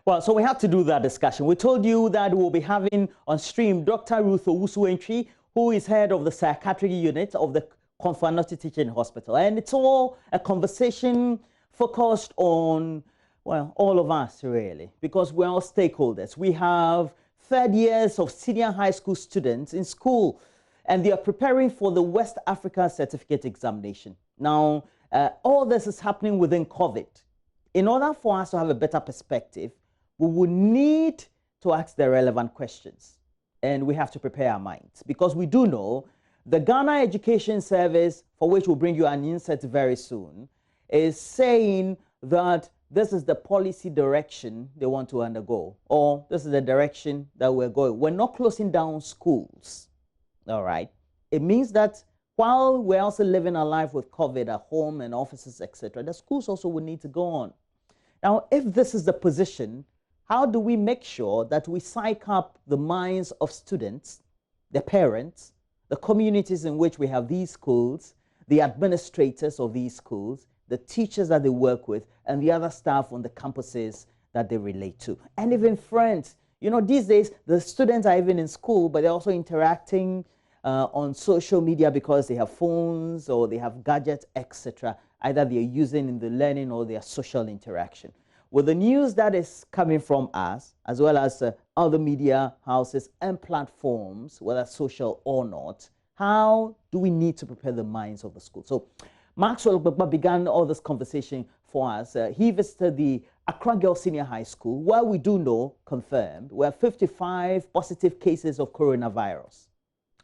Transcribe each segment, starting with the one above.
Well, so we have to do that discussion. We told you that we'll be having on stream Dr. Ruth Owusu-Antwi, who is head of the psychiatric unit of the Konfanoti Teaching Hospital. And it's all a conversation focused on, well, all of us really, because we're all stakeholders. We have third years of senior high school students in school, and they are preparing for the West Africa Certificate Examination. Now, all this is happening within COVID. In order for us to have a better perspective, we will need to ask the relevant questions, and we have to prepare our minds, because we do know the Ghana Education Service, for which we'll bring you an insert very soon, is saying that this is the policy direction they want to undergo, or this is the direction that we're going. We're not closing down schools, all right? It means that while we're also living our life with COVID at home and offices, etc., the schools also will need to go on. Now, if this is the position, how do we make sure that we psych up the minds of students, the parents, the communities in which we have these schools, the administrators of these schools, the teachers that they work with, and the other staff on the campuses that they relate to, and even friends? You know, these days, the students are even in school, but they're also interacting on social media because they have phones or they have gadgets, etc. Either they're using in the learning or their social interaction. With the news that is coming from us, as well as other media houses and platforms, whether social or not, how do we need to prepare the minds of the school? So Maxwell began all this conversation for us. He visited the Accra Girls Senior High School, where we do know, confirmed, were 55 positive cases of coronavirus.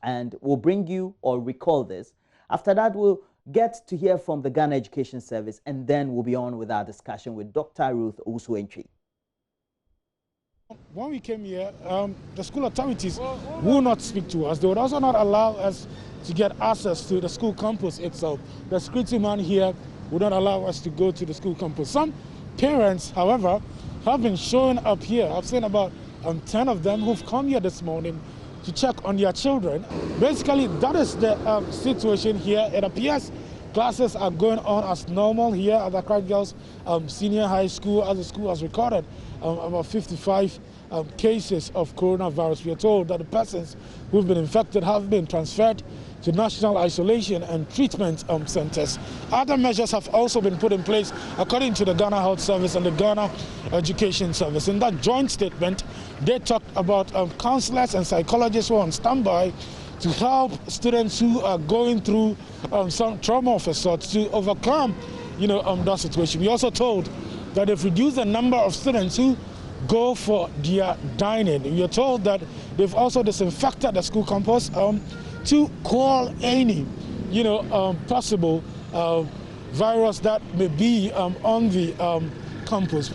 And we'll bring you or recall this. After that, we'll get to hear from the Ghana Education Service, and then we'll be on with our discussion with Dr. Ruth Owusu-Antwi. When we came here, the school authorities will not speak to us. They would also not allow us to get access to the school campus itself. The security man here would not allow us to go to the school campus. Some parents, however, have been showing up here. I've seen about 10 of them who've come here this morning to check on their children. Basically, that is the situation here. It appears classes are going on as normal here at the Accra Girls Senior High School, as the school has recorded about 55 cases of coronavirus. We are told that the persons who've been infected have been transferred to national isolation and treatment centers. Other measures have also been put in place according to the Ghana Health Service and the Ghana Education Service. In that joint statement, they talked about counselors and psychologists who are on standby to help students who are going through some trauma of a sort to overcome, that situation. We also told that they've reduced the number of students who go for their dining. We are told that they've also disinfected the school campus to call any, possible virus that may be on the campus.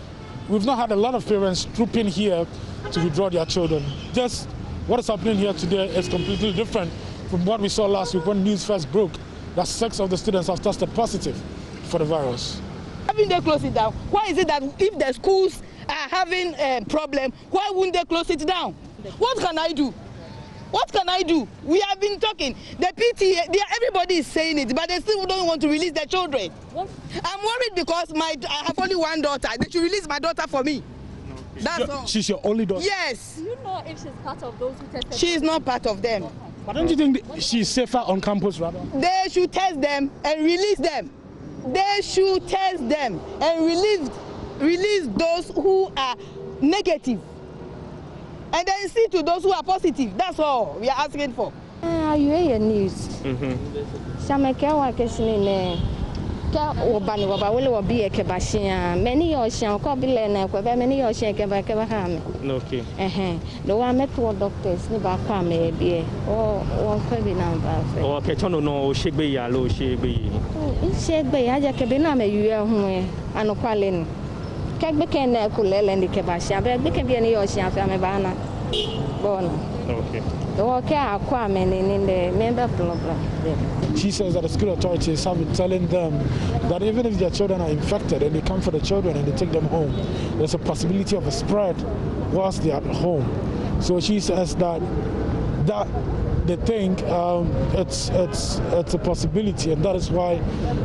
We've not had a lot of parents trooping here to withdraw their children. Just what is happening here today is completely different from what we saw last week when news first broke that 6 of the students have tested positive for the virus. Having they close it down, why is it that if the schools are having a problem, why wouldn't they close it down? What can I do? What can I do? We have been talking. The PTA, everybody is saying it, but they still don't want to release their children. What? I'm worried because I have only one daughter. They should release my daughter for me. No. That's all. She's your only daughter? Yes. Do you know if she's part of those who tested? She is not part of them. But don't you think she's safer on campus rather? They should test them and release them. They should test them and release those who are negative. And then see to those who are positive. That's all we are asking for. You hear news. Many ocean, many ocean, okay. The one met two doctors, never come, maybe, or no, shake be yellow, shake be. Shake be, I just cabin, you are home, and no calling. Can Kulel and the Kabasha, but they can be any ocean family banner. Okay. In the member program. She says that the school authorities have been telling them that even if their children are infected and they come for the children and they take them home, there's a possibility of a spread whilst they are at home. So she says that they think it's a possibility, and that is why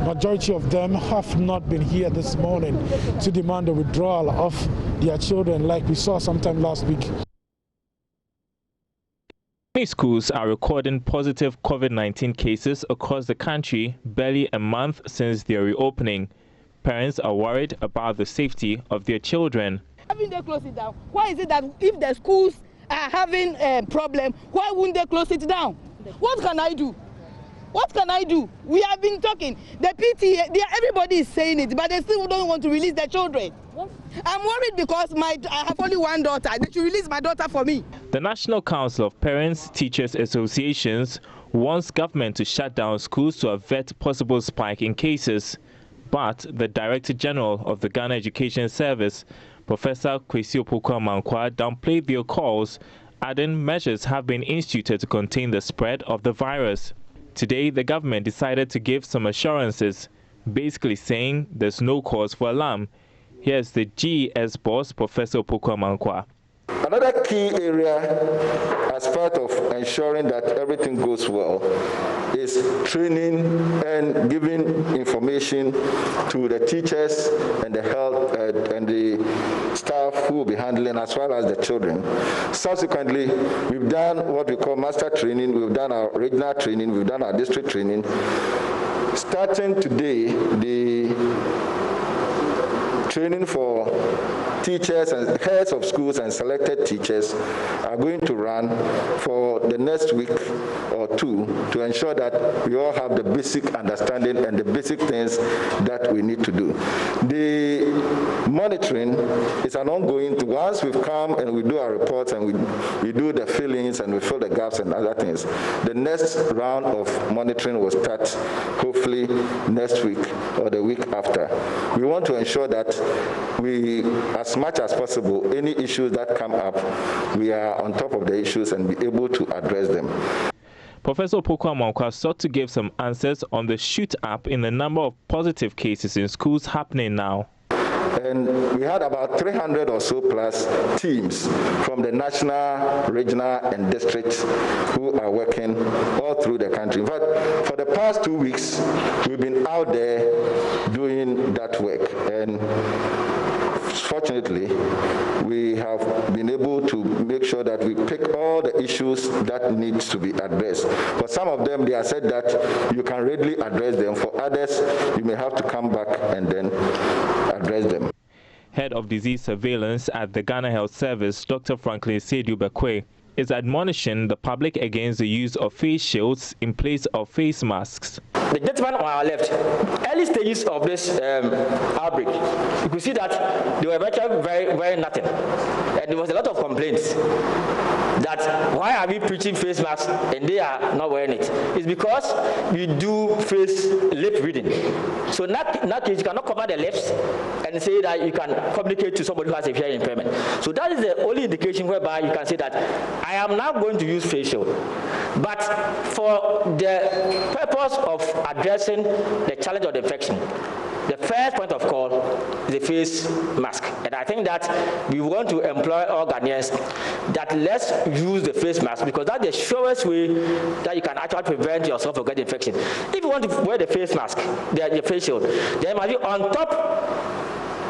majority of them have not been here this morning to demand the withdrawal of their children, like we saw sometime last week. Many schools are recording positive COVID-19 cases across the country barely a month since their reopening. Parents are worried about the safety of their children. Having they close it down? Why is it that if the schools are having a problem, why wouldn't they close it down? What can I do? What can I do? We have been talking. The PTA, everybody is saying it, but they still don't want to release their children. I'm worried because I have only one daughter. They should release my daughter for me. The National Council of Parents Teachers Associations wants government to shut down schools to avert possible spike in cases. But the Director General of the Ghana Education Service, Professor Kwesi Opoku-Amankwah, downplayed their calls, adding measures have been instituted to contain the spread of the virus. Today, the government decided to give some assurances, basically saying there's no cause for alarm. Here's the GES boss, Professor Opoku-Amankwah. Another key area as part of ensuring that everything goes well is training and giving information to the teachers and the health and the staff who will be handling, as well as the children. Subsequently, we've done what we call master training, we've done our regional training, we've done our district training. Starting today, the training for teachers and heads of schools and selected teachers are going to run for the next week or two to ensure that we all have the basic understanding and the basic things that we need to do. The monitoring is an ongoing thing. Once we've come and we do our reports and we do the fillings and we fill the gaps and other things, the next round of monitoring will start hopefully next week or the week after. We want to ensure that we, as much as possible, any issues that come up, we are on top of the issues and be able to address them. Professor Opoku-Amankwah sought to give some answers on the shoot up in the number of positive cases in schools happening now. And we had about 300 or so plus teams from the national, regional, and districts who are working all through the country. In fact, for the past 2 weeks, we've been out there doing that work. And fortunately, we have been able to make sure that we pick all the issues that needs to be addressed. For some of them, they are said that you can readily address them. For others, you may have to come back and then address them. Head of Disease Surveillance at the Ghana Health Service, Dr. Franklin Seidu-Bekwe, is admonishing the public against the use of face shields in place of face masks. The gentleman on our left, early stages of this outbreak, you could see that they were virtually very nothing. And there was a lot of complaints that why are we preaching face masks and they are not wearing it? It's because we do face lip reading. So in that case, you cannot cover the lips and say that you can communicate to somebody who has a hearing impairment. So that is the only indication whereby you can say that I am now going to use face shield. But for the purpose of addressing the challenge of the infection, the first point of call is the face mask. And I think that we want to employ all Ghanaians that let's use the face mask because that's the surest way that you can actually prevent yourself from getting infection. If you want to wear the face mask, the face shield, then it must be on top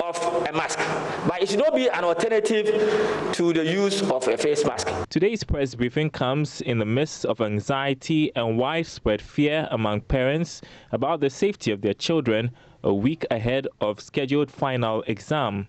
of a mask. But it should not be an alternative to the use of a face mask. Today's press briefing comes in the midst of anxiety and widespread fear among parents about the safety of their children a week ahead of scheduled final exam.